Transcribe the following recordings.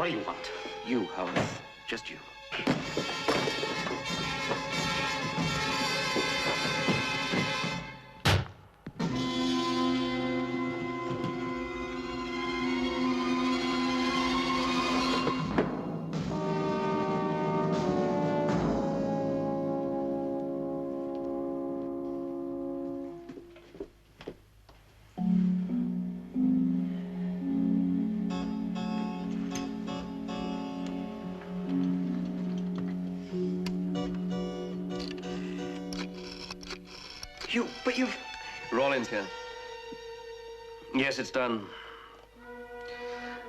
What do you want? You, Howard. Just you. But you've... Rawlins here. Yes, it's done.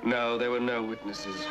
No, there were no witnesses.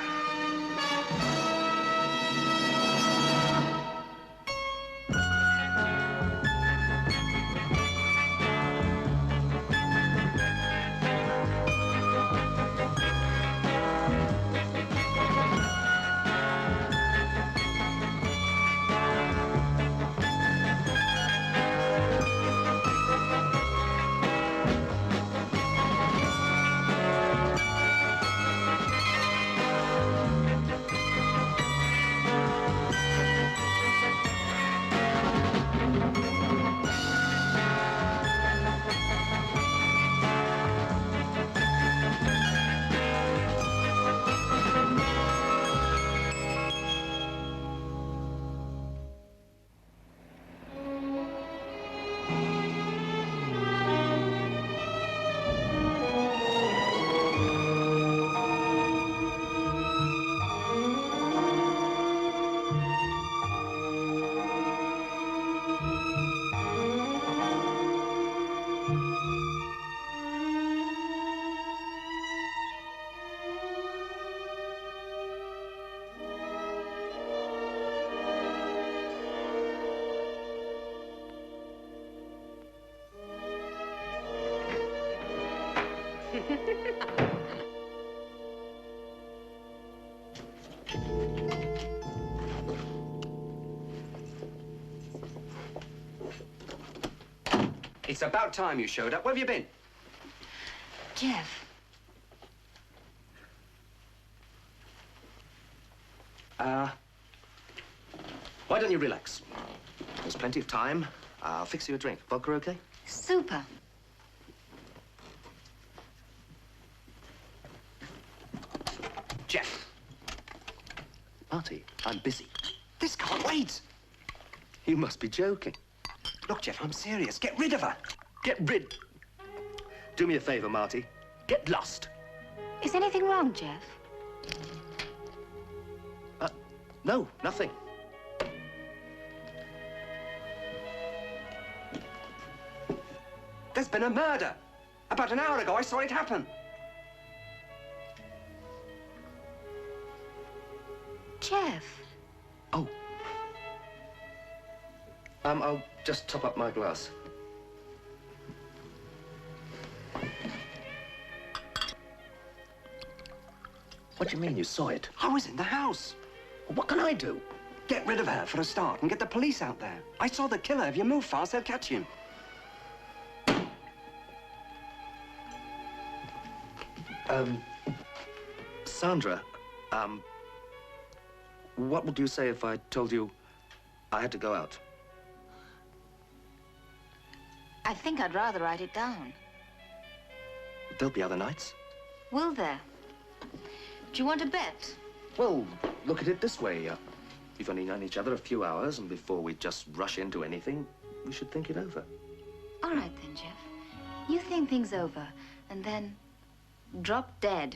It's about time you showed up. Where have you been? Jeff. Why don't you relax? There's plenty of time. I'll fix you a drink. Vodka okay? Super. Jeff. Marty, I'm busy. This can't wait. You must be joking. Look, Jeff, I'm serious. Get rid of her. Get rid... Do me a favor, Marty. Get lost. Is anything wrong, Jeff? No, nothing. There's been a murder. About an hour ago, I saw it happen. Jeff. Oh. I'll just top up my glass. What do you mean you saw it? I was in the house. Well, what can I do? Get rid of her for a start and get the police out there. I saw the killer. If you move fast, they'll catch you. Sandra, what would you say if I told you I had to go out? I think I'd rather write it down. There'll be other nights. Will there? Do you want to bet? Well, look at it this way. We've only known each other a few hours, and before we just rush into anything, we should think it over. All right then, Jeff. You think things over, and then drop dead.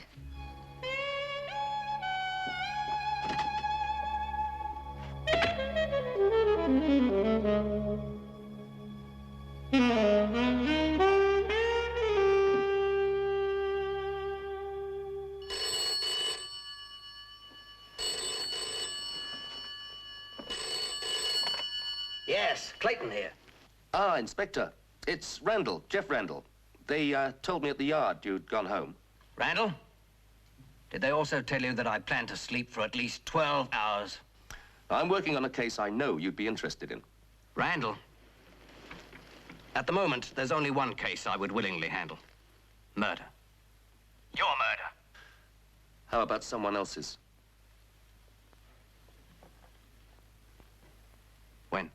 Yes, Clayton here. Ah, Inspector. It's Randall, Jeff Randall. They told me at the yard you'd gone home. Randall? Did they also tell you that I plan to sleep for at least 12 hours? I'm working on a case I know you'd be interested in. Randall? At the moment, there's only one case I would willingly handle. Murder. Your murder. How about someone else's? When?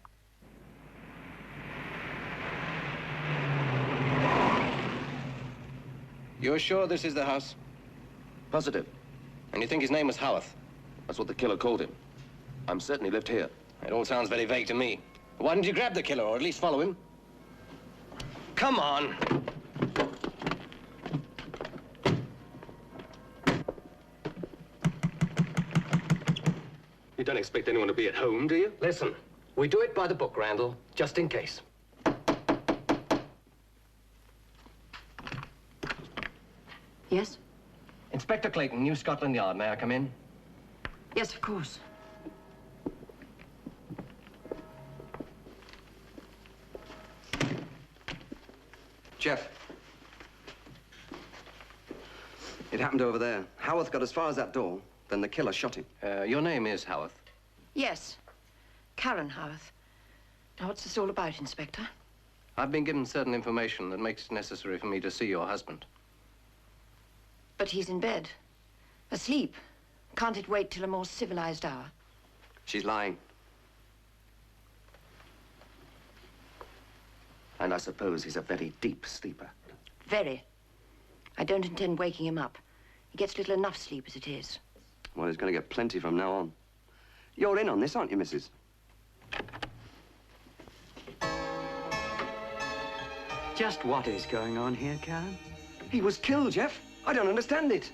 You're sure this is the house? Positive. And you think his name was Howarth? That's what the killer called him. I'm certain he lived here. It all sounds very vague to me. Why didn't you grab the killer, or at least follow him? Come on! You don't expect anyone to be at home, do you? Listen, we do it by the book, Randall, just in case. Yes? Inspector Clayton, New Scotland Yard. May I come in? Yes, of course. Jeff. It happened over there. Howarth got as far as that door, then the killer shot him. Your name is Howarth. Yes. Karen Howarth. Now, what's this all about, Inspector? I've been given certain information that makes it necessary for me to see your husband. But he's in bed. Asleep. Can't it wait till a more civilized hour? She's lying. And I suppose he's a very deep sleeper. Very. I don't intend waking him up. He gets little enough sleep as it is. Well, he's going to get plenty from now on. You're in on this, aren't you, Mrs.? Just what is going on here, Karen? He was killed, Jeff. I don't understand it.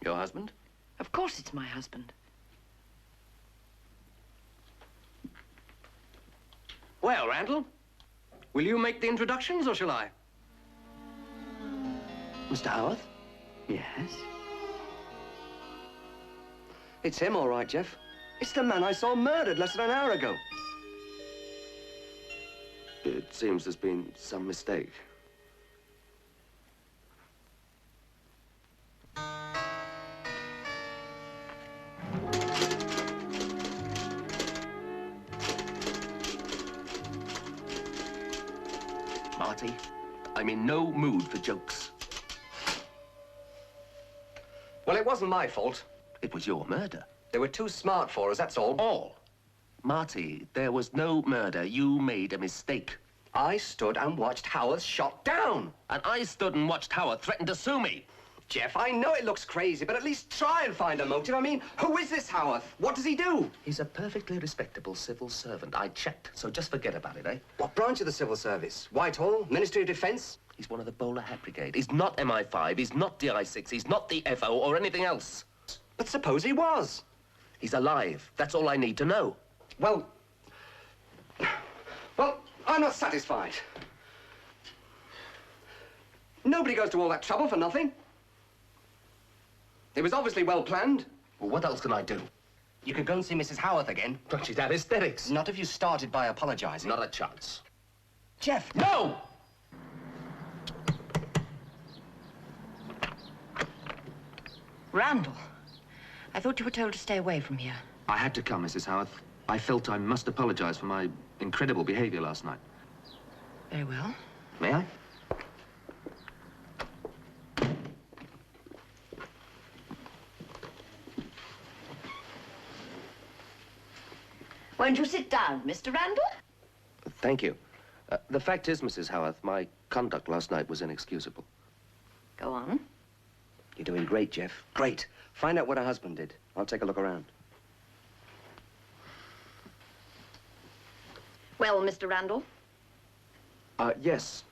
Your husband? Of course it's my husband. Well, Randall, will you make the introductions, or shall I? Mr. Howarth? Yes? It's him, all right, Jeff. It's the man I saw murdered less than an hour ago. It seems there's been some mistake. Marty, I'm in no mood for jokes. Well, it wasn't my fault. It was your murder. They were too smart for us, that's all. All. Marty, there was no murder. You made a mistake. I stood and watched Howarth shot down. And I stood and watched Howard threaten to sue me. Jeff, I know it looks crazy, but at least try and find a motive. I mean, who is this Howarth? What does he do? He's a perfectly respectable civil servant. I checked, so just forget about it, eh? What branch of the civil service? Whitehall? Ministry of Defense? He's one of the Bowler Hat Brigade. He's not MI5, he's not DI6, he's not the FO or anything else. But suppose he was. He's alive. That's all I need to know. Well, I'm not satisfied. Nobody goes to all that trouble for nothing. It was obviously well planned. Well, what else can I do? You could go and see Mrs. Howarth again. But she'd have hysterics. Not if you started by apologizing. Not a chance. Jeff! No! Randall, I thought you were told to stay away from here. I had to come, Mrs. Howarth. I felt I must apologize for my incredible behavior last night. Very well. May I? Won't you sit down, Mr. Randall? Thank you. The fact is, Mrs. Howarth, my conduct last night was inexcusable. Go on. You're doing great, Jeff. Great. Find out what her husband did. I'll take a look around. Well, Mr. Randall? Yes.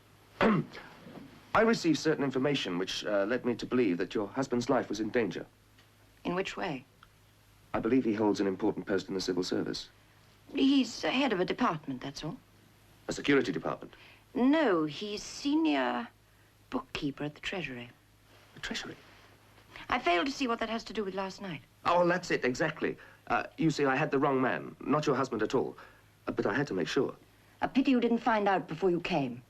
I received certain information which led me to believe that your husband's life was in danger. In which way? I believe he holds an important post in the civil service. He's head of a department, that's all. A security department. No, he's senior bookkeeper at the Treasury. The Treasury? I failed to see what that has to do with last night. Oh, well, that's it, exactly. You see, I had the wrong man. Not your husband at all. But I had to make sure. A pity you didn't find out before you came.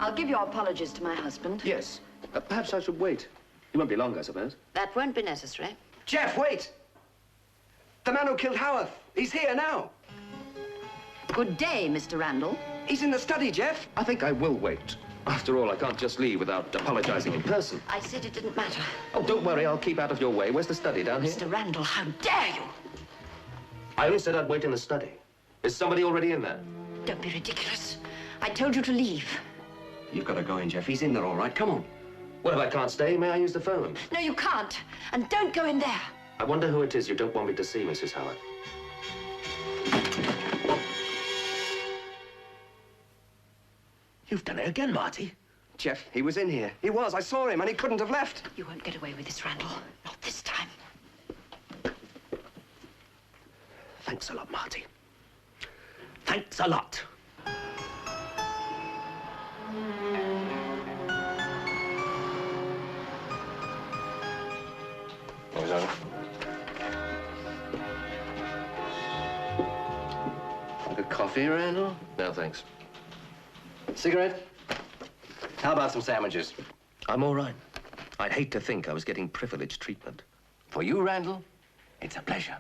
I'll give your apologies to my husband. Yes. Perhaps I should wait. You won't be long, I suppose. That won't be necessary. Jeff, wait! The man who killed Howarth. He's here now. Good day, Mr. Randall. He's in the study, Jeff. I think I will wait. After all, I can't just leave without apologizing in person. I said it didn't matter. Oh, don't worry. I'll keep out of your way. Where's the study? Down here? Mr. Randall, how dare you? I only said I'd wait in the study. Is somebody already in there? Don't be ridiculous. I told you to leave. You've got to go in, Jeff. He's in there all right. Come on. Well, if I can't stay, may I use the phone? No, you can't. And don't go in there. I wonder who it is you don't want me to see, Mrs. Howard. You've done it again, Marty. Jeff, he was in here. He was. I saw him, and he couldn't have left. You won't get away with this, Randall. Not this time. Thanks a lot, Marty. Thanks a lot. Like a coffee, Randall? No, thanks. Cigarette? How about some sandwiches? I'm all right. I'd hate to think I was getting privileged treatment. For you, Randall, it's a pleasure.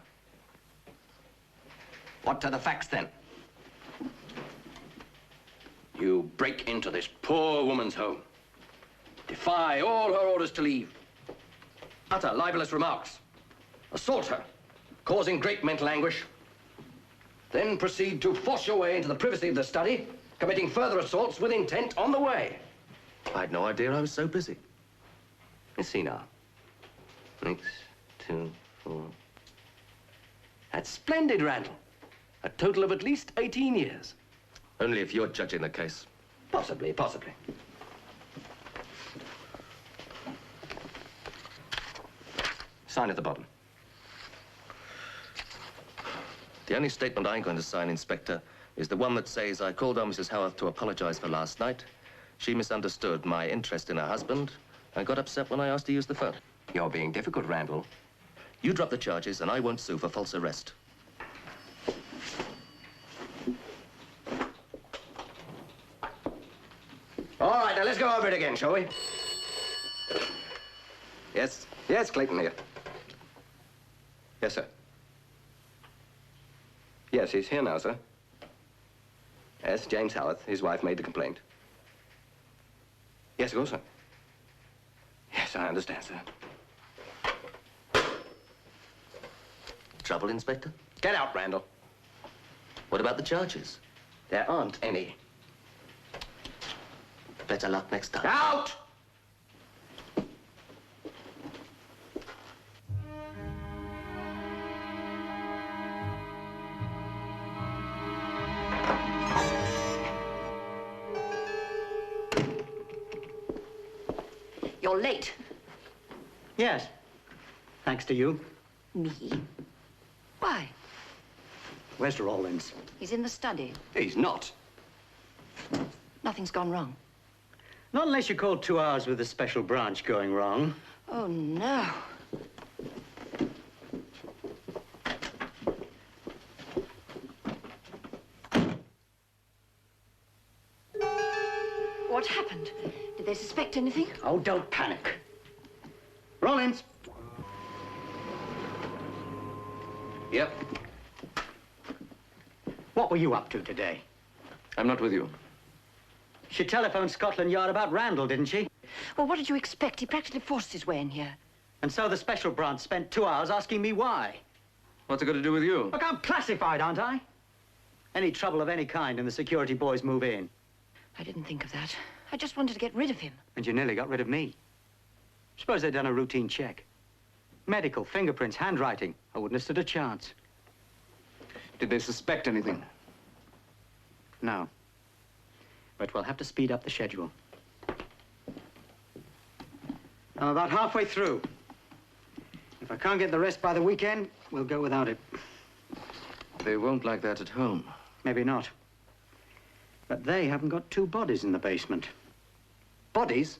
What are the facts, then? You break into this poor woman's home, defy all her orders to leave, utter libelous remarks, assault her, causing great mental anguish, then proceed to force your way into the privacy of the study, committing further assaults with intent on the way. I'd no idea I was so busy. Let's see now. 6, 2, 4. That's splendid, Randall. A total of at least 18 years. Only if you're judging the case. Possibly, possibly. Sign at the bottom. The only statement I'm going to sign, Inspector, is the one that says I called on Mrs. Howarth to apologize for last night. She misunderstood my interest in her husband and got upset when I asked to use the phone. You're being difficult, Randall. You drop the charges and I won't sue for false arrest. All right, now let's go over it again, shall we? Yes, yes, Clayton here. Yes, sir. Yes, he's here now, sir. Yes, James Howarth, his wife, made the complaint. Yes, of course, sir. Yes, I understand, sir. Trouble, Inspector? Get out, Randall. What about the charges? There aren't any. Better luck next time. Out! You're late. Yes. Thanks to you. Me? Why? Where's Rawlins? He's in the study. He's not. Nothing's gone wrong. Not unless you call 2 hours with a special branch going wrong. Oh, no. What happened? Did they suspect anything? Oh, don't panic. Rawlins! Yep, What were you up to today? I'm not with you. She telephoned Scotland Yard about Randall, didn't she? Well, what did you expect? He practically forced his way in here. And so the special branch spent 2 hours asking me why. What's it got to do with you? Look, I'm classified, aren't I? Any trouble of any kind and the security boys move in. I didn't think of that. I just wanted to get rid of him. And you nearly got rid of me. Suppose they'd done a routine check. Medical, fingerprints, handwriting. I wouldn't have stood a chance. Did they suspect anything? No. But we'll have to speed up the schedule. I'm about halfway through. If I can't get the rest by the weekend, we'll go without it. They won't like that at home. Maybe not. But they haven't got 2 bodies in the basement. Bodies?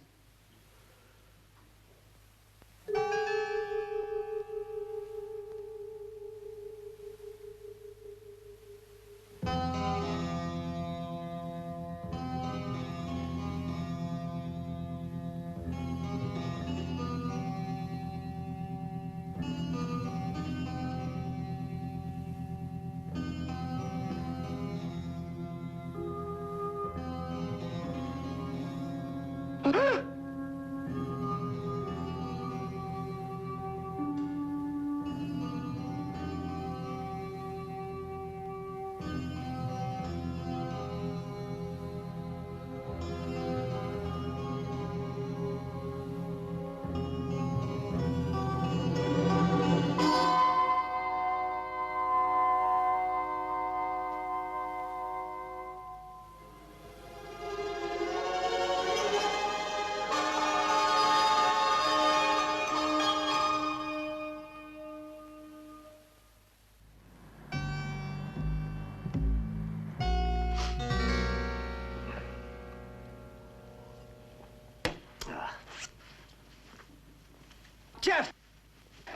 Jeff!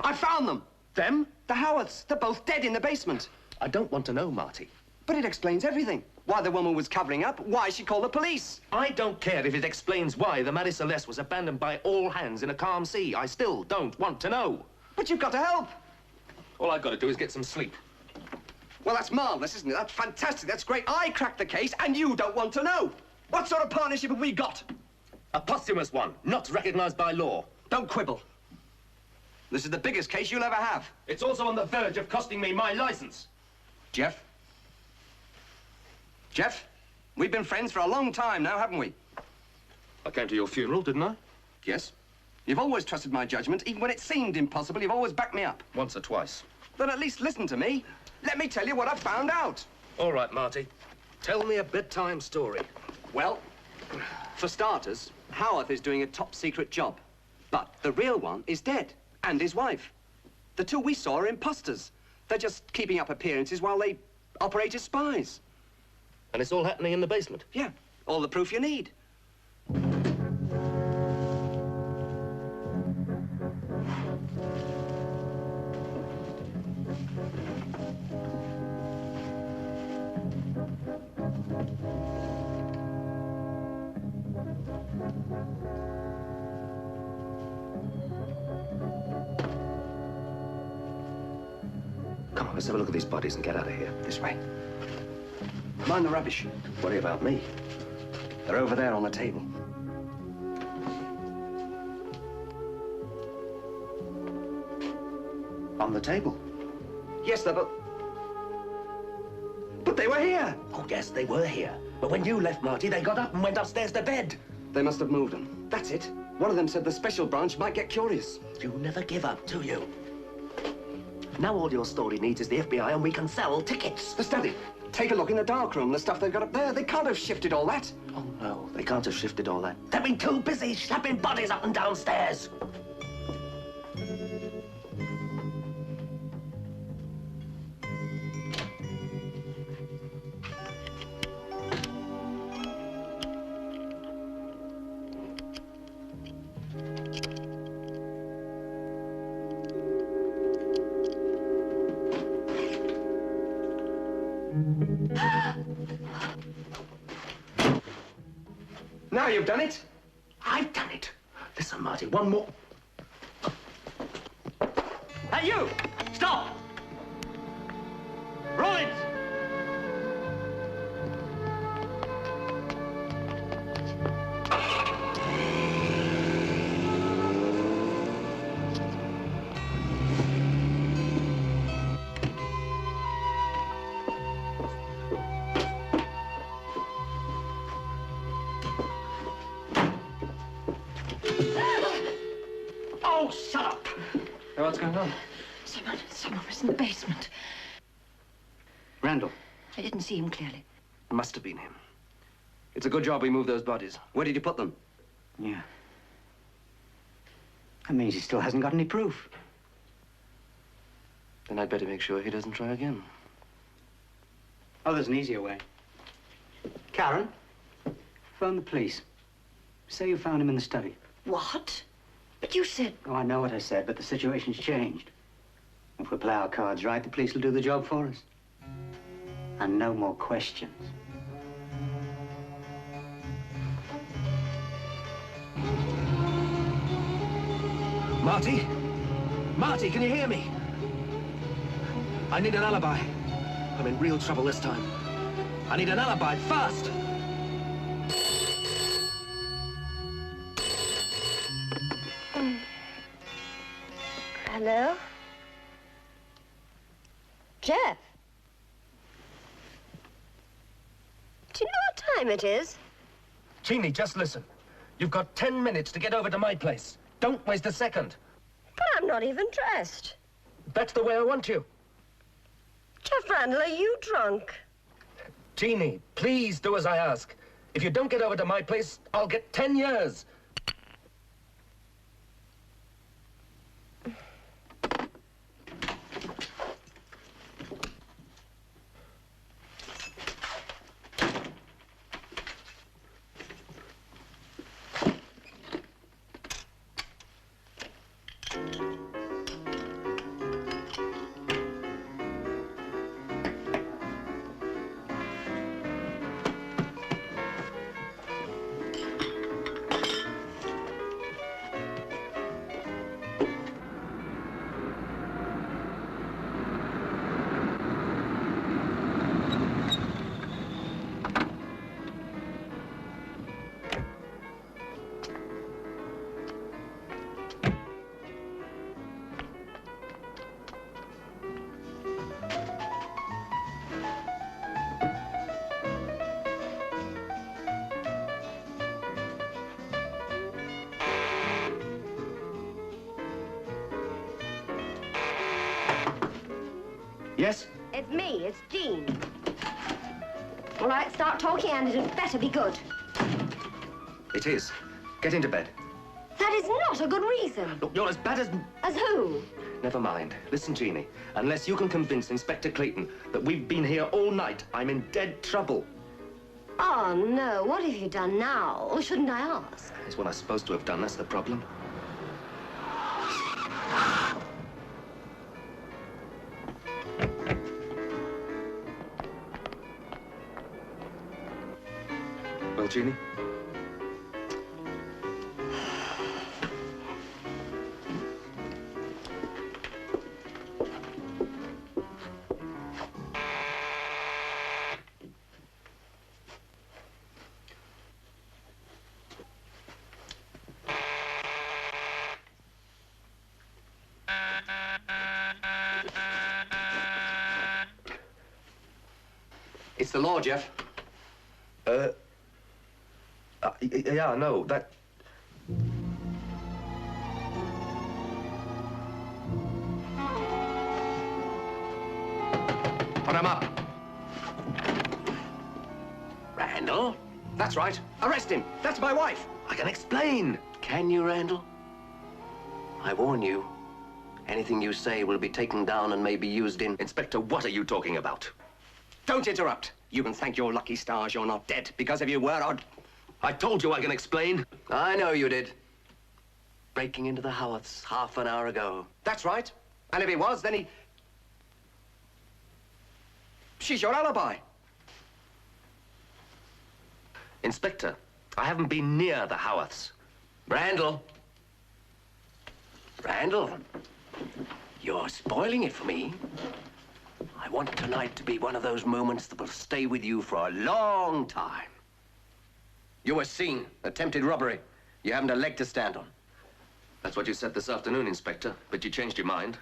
I found them! Them? The Howarths. They're both dead in the basement. I don't want to know, Marty. But it explains everything. Why the woman was covering up, why she called the police. I don't care if it explains why the Marie Celeste was abandoned by all hands in a calm sea. I still don't want to know. But you've got to help. All I've got to do is get some sleep. Well, that's marvelous, isn't it? That's fantastic. That's great. I cracked the case, and you don't want to know. What sort of partnership have we got? A posthumous one, not recognized by law. Don't quibble. This is the biggest case you'll ever have. It's also on the verge of costing me my license. Jeff? Jeff? We've been friends for a long time now, haven't we? I came to your funeral, didn't I? Yes. You've always trusted my judgment. Even when it seemed impossible, you've always backed me up. Once or twice. Then at least listen to me. Let me tell you what I found out. All right, Marty. Tell me a bedtime story. Well, for starters, Howarth is doing a top-secret job. But the real one is dead, and his wife. The two we saw are imposters. They're just keeping up appearances while they operate as spies. And it's all happening in the basement? Yeah, all the proof you need. Come on, let's have a look at these bodies and get out of here. This way. Mind the rubbish. Worry about me. They're over there on the table. On the table? Yes, they're but they were here. Oh, yes, they were here. But when you left, Marty, they got up and went upstairs to bed. They must have moved them. That's it. One of them said the special branch might get curious. You never give up, do you? Now all your story needs is the FBI and we can sell tickets. The study. Take a look in the darkroom, the stuff they've got up there. They can't have shifted all that. Oh, no, they can't have shifted all that. They've been too busy schlepping bodies up and downstairs. Now you've done it. I've done it. Listen, Marty, one more. Hey, you! Stop! Rollins! Oh, shut up! What's going on? Someone was in the basement. Randall. I didn't see him clearly. Must have been him. It's a good job we moved those bodies. Where did you put them? Yeah. That means he still hasn't got any proof. Then I'd better make sure he doesn't try again. Oh, there's an easier way. Karen, phone the police. Say you found him in the study. What? But you said... Oh, I know what I said, but the situation's changed. If we play our cards right, the police will do the job for us. And no more questions. Marty? Marty, can you hear me? I need an alibi. I'm in real trouble this time. I need an alibi, fast! Hello? Jeff? Do you know what time it is? Jeannie, just listen. You've got 10 minutes to get over to my place. Don't waste a second. But I'm not even dressed. That's the way I want you. Jeff Randall, are you drunk? Jeannie, please do as I ask. If you don't get over to my place, I'll get 10 years. Yes? It's me, it's Jean. All right, start talking, and it had better be good. It is. Get into bed. That is not a good reason. Look, you're as bad as... As who? Never mind. Listen, Jeannie. Unless you can convince Inspector Clayton that we've been here all night, I'm in dead trouble. Oh, no. What have you done now? Or shouldn't I ask? It's what I'm supposed to have done. That's the problem. Well, Jeannie? It's the law, Jeff. Yeah, no, that... Put him up. Randall? That's right. Arrest him. That's my wife. I can explain. Can you, Randall? I warn you. Anything you say will be taken down and may be used in... Inspector, what are you talking about? Don't interrupt. You can thank your lucky stars you're not dead, because if you were, I told you I can explain. I know you did. Breaking into the Howarths half an hour ago. That's right. And if he was, then he... She's your alibi. Inspector, I haven't been near the Howarths. Randall. Randall. You're spoiling it for me. I want tonight to be one of those moments that will stay with you for a long time. You were seen. Attempted robbery. You haven't a leg to stand on. That's what you said this afternoon, Inspector, but you changed your mind.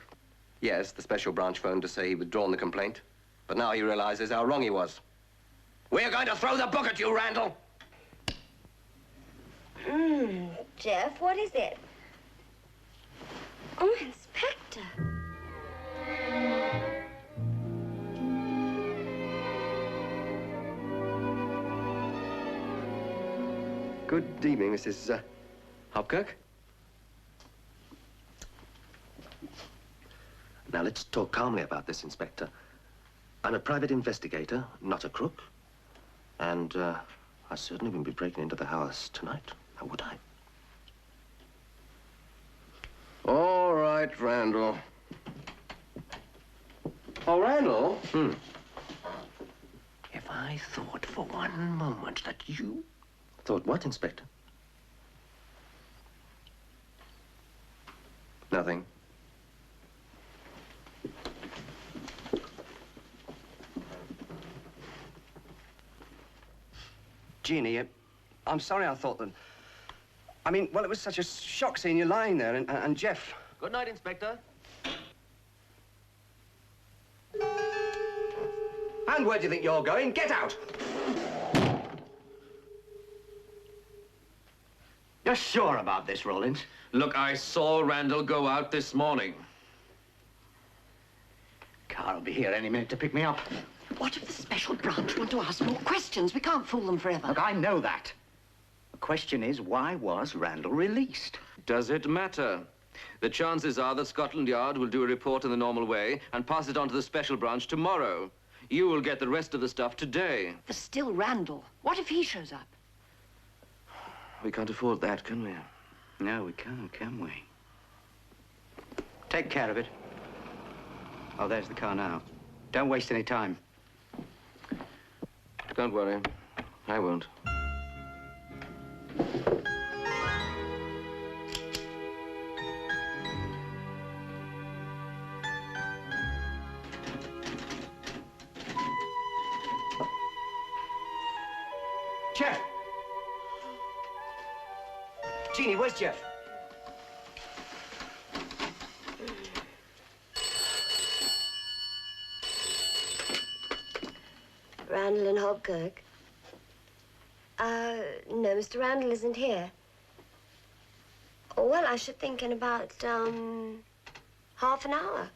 Yes, the special branch phoned to say he'd withdrawn the complaint. But now he realizes how wrong he was. We're going to throw the book at you, Randall. Jeff, what is it? Oh, Inspector. Good evening, Mrs. Hopkirk. Now, let's talk calmly about this, Inspector. I'm a private investigator, not a crook. And I certainly wouldn't be breaking into the house tonight, now would I? All right, Randall. Oh, Randall? If I thought for one moment that you... Thought what, Inspector? Nothing. Jeannie, I'm sorry I thought that... I mean, well, it was such a shock seeing you lying there, and Jeff... Good night, Inspector. And where do you think you're going? Get out! You're sure about this, Rollins? Look, I saw Randall go out this morning. Carl will be here any minute to pick me up. What if the special branch want to ask more questions? We can't fool them forever. Look, I know that. The question is, why was Randall released? Does it matter? The chances are that Scotland Yard will do a report in the normal way and pass it on to the special branch tomorrow. You will get the rest of the stuff today. There's still Randall. What if he shows up? We can't afford that, can we? No, we can't, can we? Take care of it. Oh, there's the car now. Don't waste any time. Don't worry. I won't. Jeff! Jeannie, where's Jeff? Randall and Hopkirk. No, Mr. Randall isn't here. Oh, well, I should think in about, half an hour.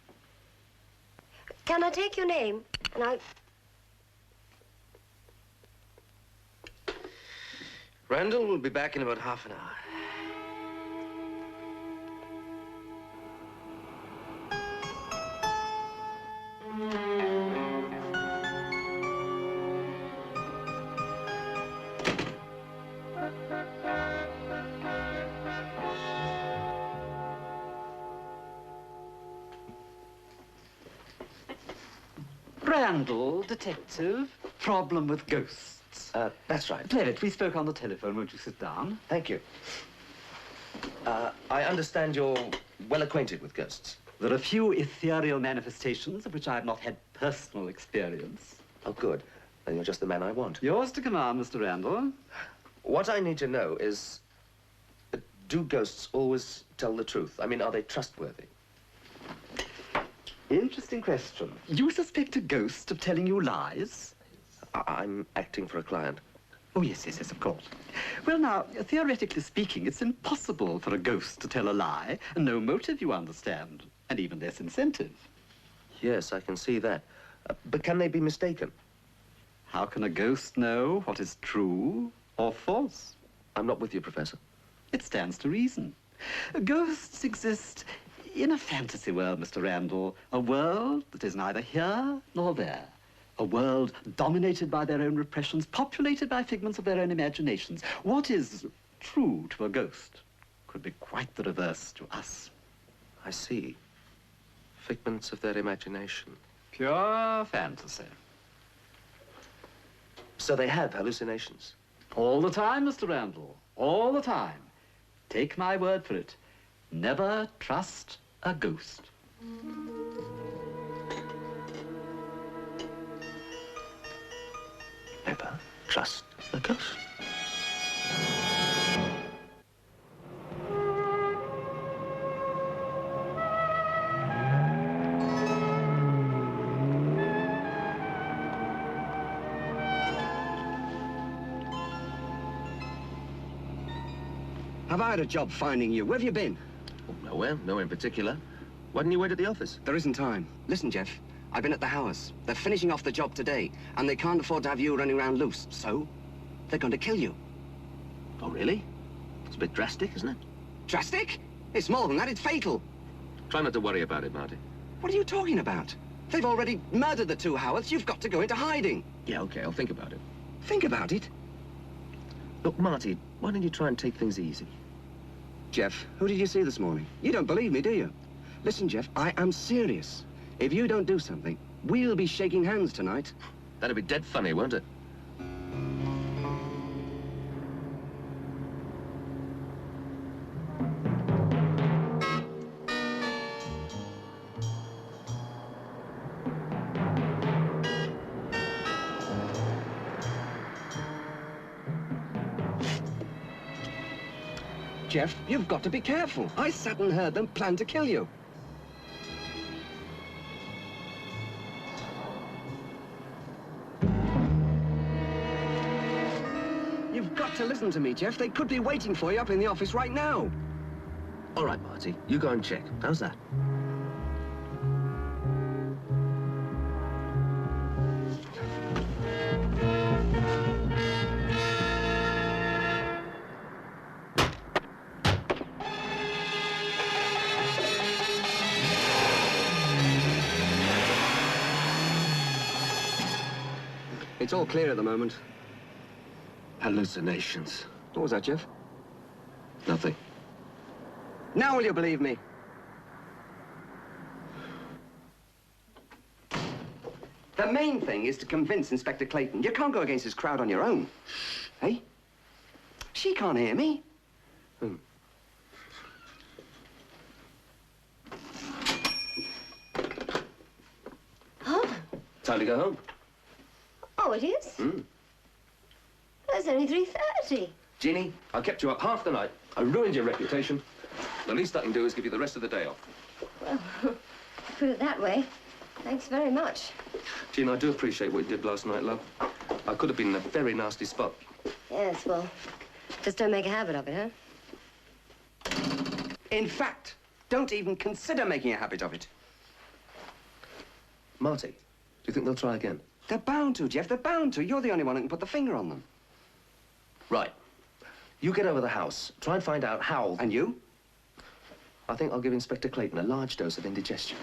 Can I take your name? And Randall will be back in about half an hour. Randall, detective. Problem with ghosts. That's right. David, we spoke on the telephone. Won't you sit down? Thank you. I understand you're well acquainted with ghosts. There are few ethereal manifestations of which I have not had personal experience. Oh, good. Then you're just the man I want. Yours to command, Mr. Randall. What I need to know is, do ghosts always tell the truth? I mean, are they trustworthy? Interesting question. You suspect a ghost of telling you lies? I'm acting for a client. Oh, yes, of course. Well, now, theoretically speaking, it's impossible for a ghost to tell a lie. No motive, you understand, and even less incentive. Yes, I can see that. But can they be mistaken? How can a ghost know what is true or false? I'm not with you, Professor. It stands to reason. Ghosts exist in a fantasy world, Mr. Randall. A world that is neither here nor there. A world dominated by their own repressions, populated by figments of their own imaginations. What is true to a ghost could be quite the reverse to us. I see. Figments of their imagination. Pure fantasy. So they have hallucinations? All the time, Mr. Randall. All the time. Take my word for it. Never trust a ghost. Never trust a ghost. Have I had a job finding you? Where have you been? Oh, nowhere. Nowhere in particular. Why didn't you wait at the office? There isn't time. Listen, Jeff, I've been at the Howards. They're finishing off the job today, and they can't afford to have you running around loose. So, they're going to kill you. Oh, really? It's a bit drastic, isn't it? Drastic? It's more than that. It's fatal. Try not to worry about it, Marty. What are you talking about? They've already murdered the two Howards. You've got to go into hiding. Yeah, okay, I'll think about it. Think about it. Look, Marty, why don't you try and take things easy? Jeff, who did you see this morning? You don't believe me, do you? Listen, Jeff, I am serious. If you don't do something, we'll be shaking hands tonight. That'd be dead funny, won't it? Jeff, you've got to be careful. I sat and heard them plan to kill you. You've got to listen to me, Jeff. They could be waiting for you up in the office right now. All right, Marty, you go and check. How's that? It's all clear at the moment. Hallucinations. What was that, Jeff? Nothing. Now will you believe me? The main thing is to convince Inspector Clayton. You can't go against his crowd on your own. Hey? She can't hear me. Oh. Time to go home. Oh, it is? It's only 3:30. Jeannie, I kept you up half the night. I ruined your reputation. The least I can do is give you the rest of the day off. Well, put it that way. Thanks very much. Jean, I do appreciate what you did last night, love. I could have been in a very nasty spot. Yes, well, just don't make a habit of it, huh? In fact, don't even consider making a habit of it. Marty, do you think they'll try again? They're bound to, Jeff. They're bound to. You're the only one who can put the finger on them. Right. You get over the house. Try and find out how... And you? I think I'll give Inspector Clayton a large dose of indigestion.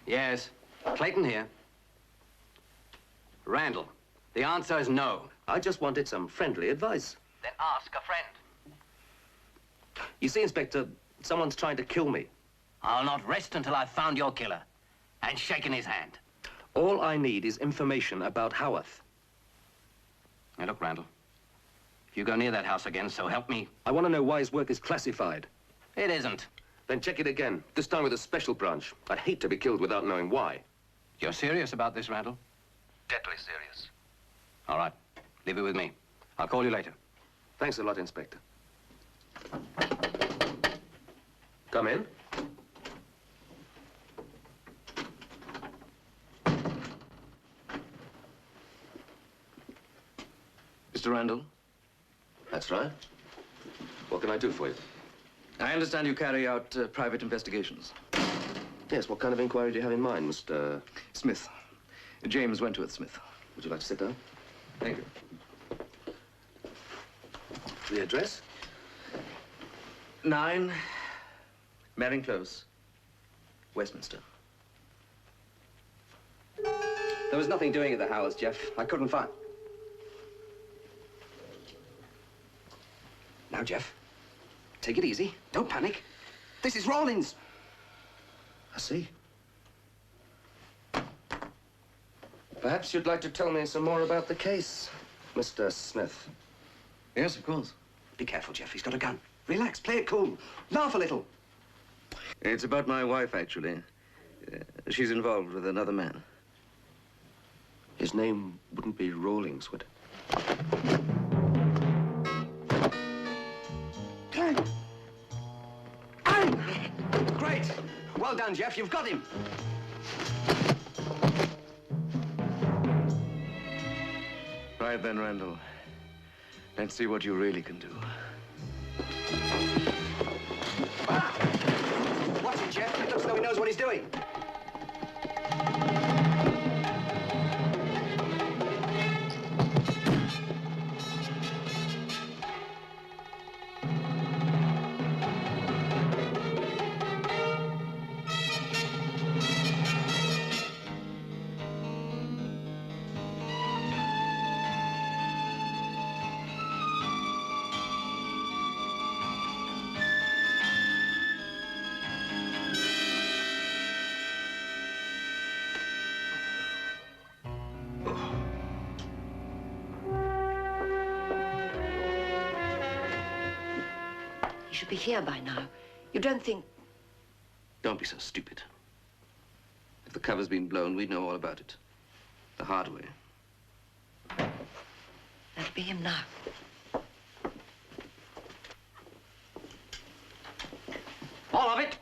Yes. Clayton here. Randall, the answer is no. I just wanted some friendly advice. Then ask a friend. You see, Inspector, someone's trying to kill me. I'll not rest until I've found your killer and shaken his hand. All I need is information about Howarth. Now, look, Randall, if you go near that house again, so help me. I want to know why his work is classified. It isn't. Then check it again, this time with a special branch. I'd hate to be killed without knowing why. You're serious about this, Randall? Deadly serious. All right. Leave it with me. I'll call you later. Thanks a lot, Inspector. Come in. Mr. Randall, That's right. What can I do for you? I understand you carry out private investigations. Yes, what kind of inquiry do you have in mind, Mr... Smith. James Wentworth Smith. Would you like to sit down? Thank you. The address? 9 Merring Close, Westminster. There was nothing doing at the Howards, Jeff. I couldn't find... Now, Jeff, take it easy. Don't panic. This is Rawlins. I see. Perhaps you'd like to tell me some more about the case, Mr. Smith. Yes, of course. Be careful, Jeff. He's got a gun. Relax. Play it cool. Laugh a little. It's about my wife, actually. She's involved with another man. His name wouldn't be Rawlings, would it? Great. Well done, Jeff. You've got him. Right then, Randall. Let's see what you really can do. Watch it, Jeff. It looks as though he knows what he's doing. He should be here by now. You don't think... Don't be so stupid. If the cover's been blown, we'd know all about it. The hard way. That'll be him now. All of it.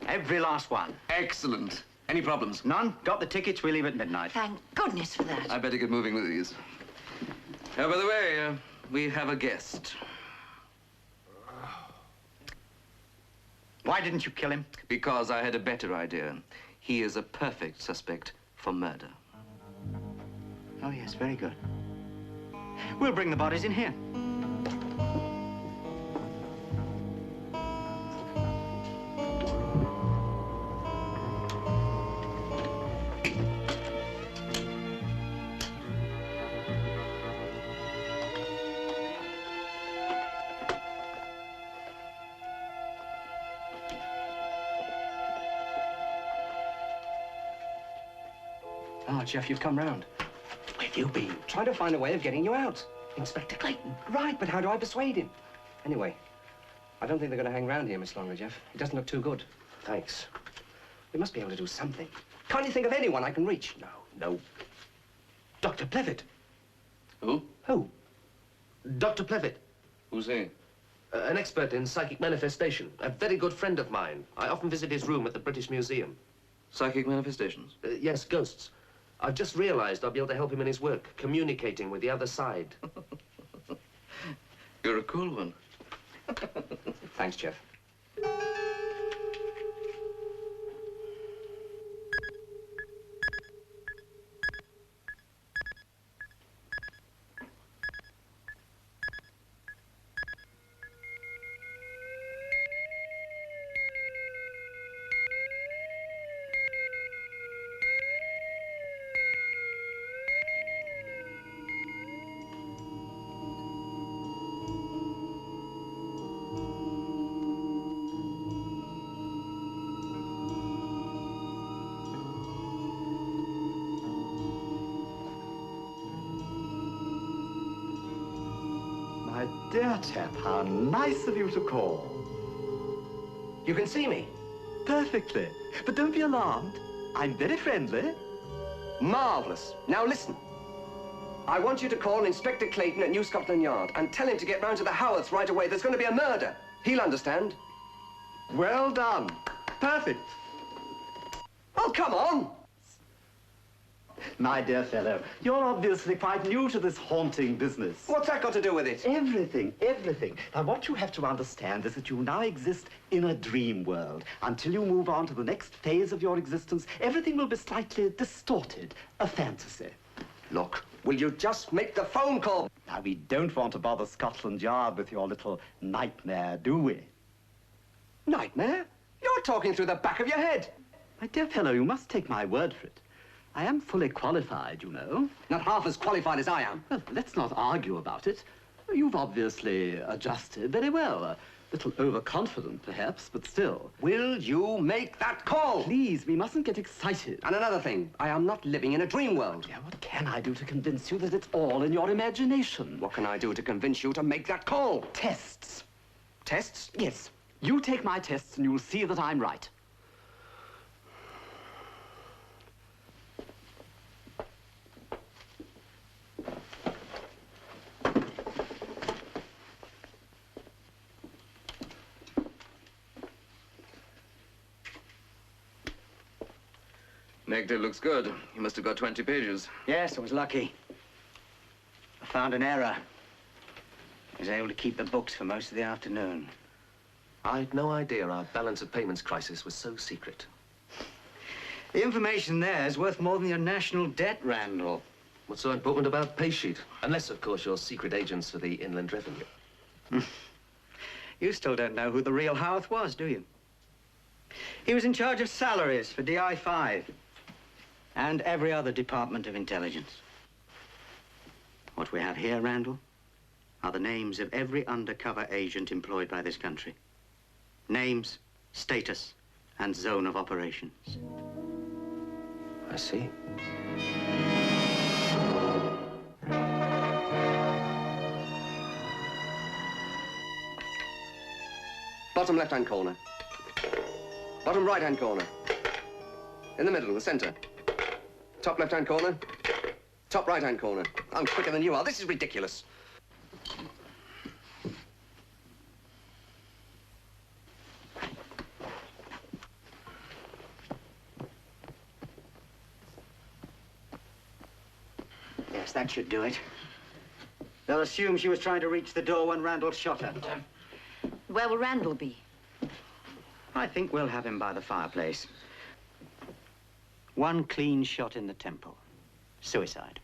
Every last one. Excellent. Any problems? None? Got the tickets, we leave at midnight. Thank goodness for that. I better get moving with these. Oh, by the way, we have a guest. Why didn't you kill him? Because I had a better idea. He is a perfect suspect for murder. Oh, yes, very good. We'll bring the bodies in here. Ah, Jeff, you've come round. Where've you been? Trying to find a way of getting you out. Inspector Clayton. Right, but how do I persuade him? Anyway, I don't think they're going to hang around here much longer, Jeff. It doesn't look too good. Thanks. We must be able to do something. Can't you think of anyone I can reach? No. Dr. Plevitt. Who? Who? Dr. Plevitt, Who's he? an expert in psychic manifestation. A very good friend of mine. I often visit his room at the British Museum. Psychic manifestations? Yes, ghosts. I've just realized I'll be able to help him in his work, communicating with the other side. You're a cool one. Thanks, Jeff. dear chap, how nice of you to call. You can see me. Perfectly. But don't be alarmed. I'm very friendly. Marvellous. Now listen. I want you to call Inspector Clayton at New Scotland Yard and tell him to get round to the Howarths right away. There's going to be a murder. He'll understand. Well done. Perfect. Oh, come on. My dear fellow, you're obviously quite new to this haunting business. What's that got to do with it? Everything, everything. Now, what you have to understand is that you now exist in a dream world. Until you move on to the next phase of your existence, everything will be slightly distorted, a fantasy. Look, will you just make the phone call? Now, we don't want to bother Scotland Yard with your little nightmare, do we? Nightmare? You're talking through the back of your head. My dear fellow, you must take my word for it. I am fully qualified, you know. Not half as qualified as I am. Well, let's not argue about it. You've obviously adjusted very well. A little overconfident, perhaps, but still. Will you make that call? Please, we mustn't get excited. And another thing, I am not living in a dream world. Yeah, what can I do to convince you that it's all in your imagination? What can I do to convince you to make that call? Tests. Tests? Yes. You take my tests and you'll see that I'm right. Negative looks good. You must have got 20 pages. Yes, I was lucky. I found an error. I was able to keep the books for most of the afternoon. I'd no idea our balance of payments crisis was so secret. The information there is worth more than your national debt, Randall. What's so important about pay sheet? Unless, of course, you're secret agents for the Inland Revenue. You still don't know who the real Howarth was, do you? He was in charge of salaries for DI-5 and every other department of intelligence. What we have here, Randall, are the names of every undercover agent employed by this country. Names, status, and zone of operations. I see. Bottom left-hand corner. Bottom right-hand corner. In the middle, the center. Top left-hand corner. Top right-hand corner. I'm quicker than you are. This is ridiculous. Yes, that should do it. They'll assume she was trying to reach the door when Randall shot her. Where will Randall be? I think we'll have him by the fireplace. One clean shot in the temple. Suicide.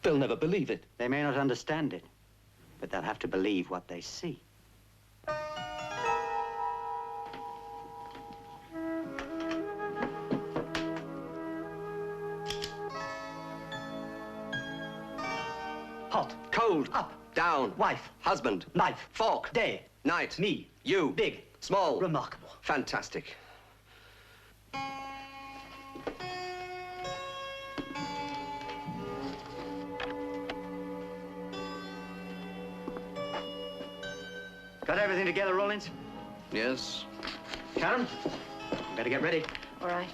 They'll never believe it. They may not understand it, but they'll have to believe what they see. Hot. Cold. Up. Down. Wife. Husband. Knife. Fork. Day. Night. Me. You. Big. Small. Remarkable. Fantastic. Got everything together, Rollins? Yes. Karen, better get ready. All right.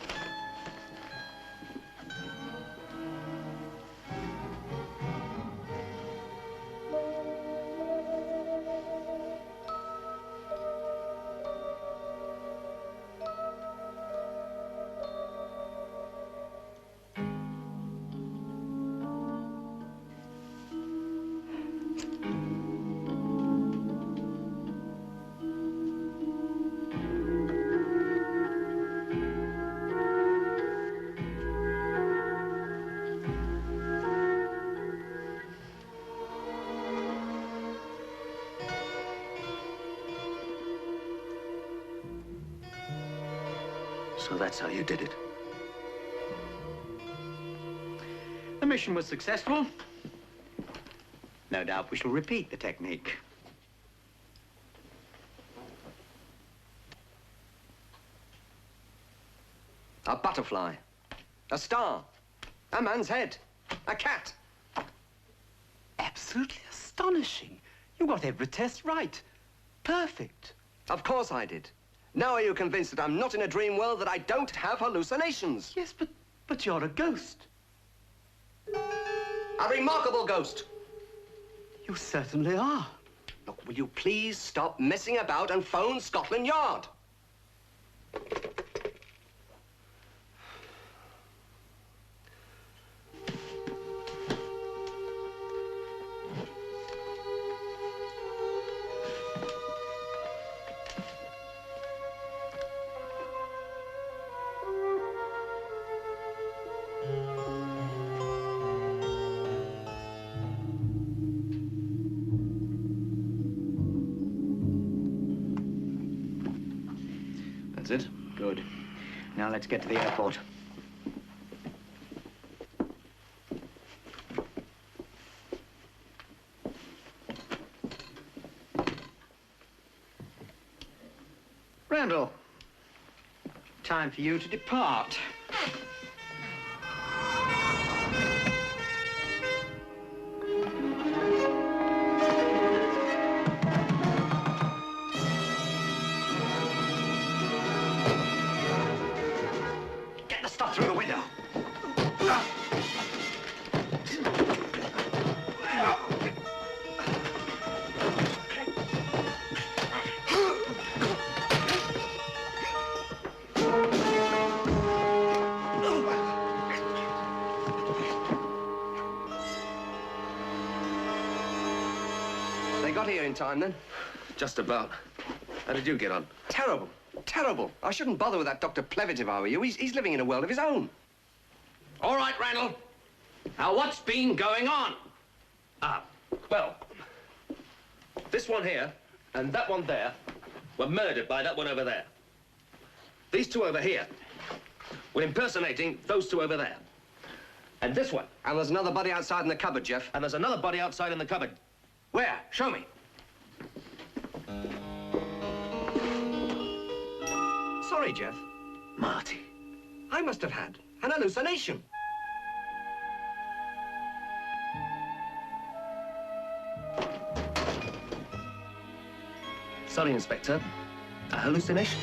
So that's how you did it. The mission was successful. No doubt we shall repeat the technique. A butterfly. A star. A man's head. A cat. Absolutely astonishing. You got every test right. Perfect. Of course I did. Now are you convinced that I'm not in a dream world, that I don't have hallucinations? Yes, but you're a ghost. A remarkable ghost. You certainly are. Look, will you please stop messing about and phone Scotland Yard? That's it? Good. Now let's get to the airport. Randall, time for you to depart. Get the stuff through the window. They got here in time, then? Just about. How did you get on? Terrible. Terrible. I shouldn't bother with that Dr. Plevitt if I were you. He's living in a world of his own. All right, Randall. Now, what's been going on? Well, this one here and that one there were murdered by that one over there. These two over here were impersonating those two over there. And this one. And there's another body outside in the cupboard, Jeff. And there's another body outside in the cupboard. Where? Show me. Sorry, Jeff. Marty. I must have had an hallucination. Sorry, Inspector. A hallucination?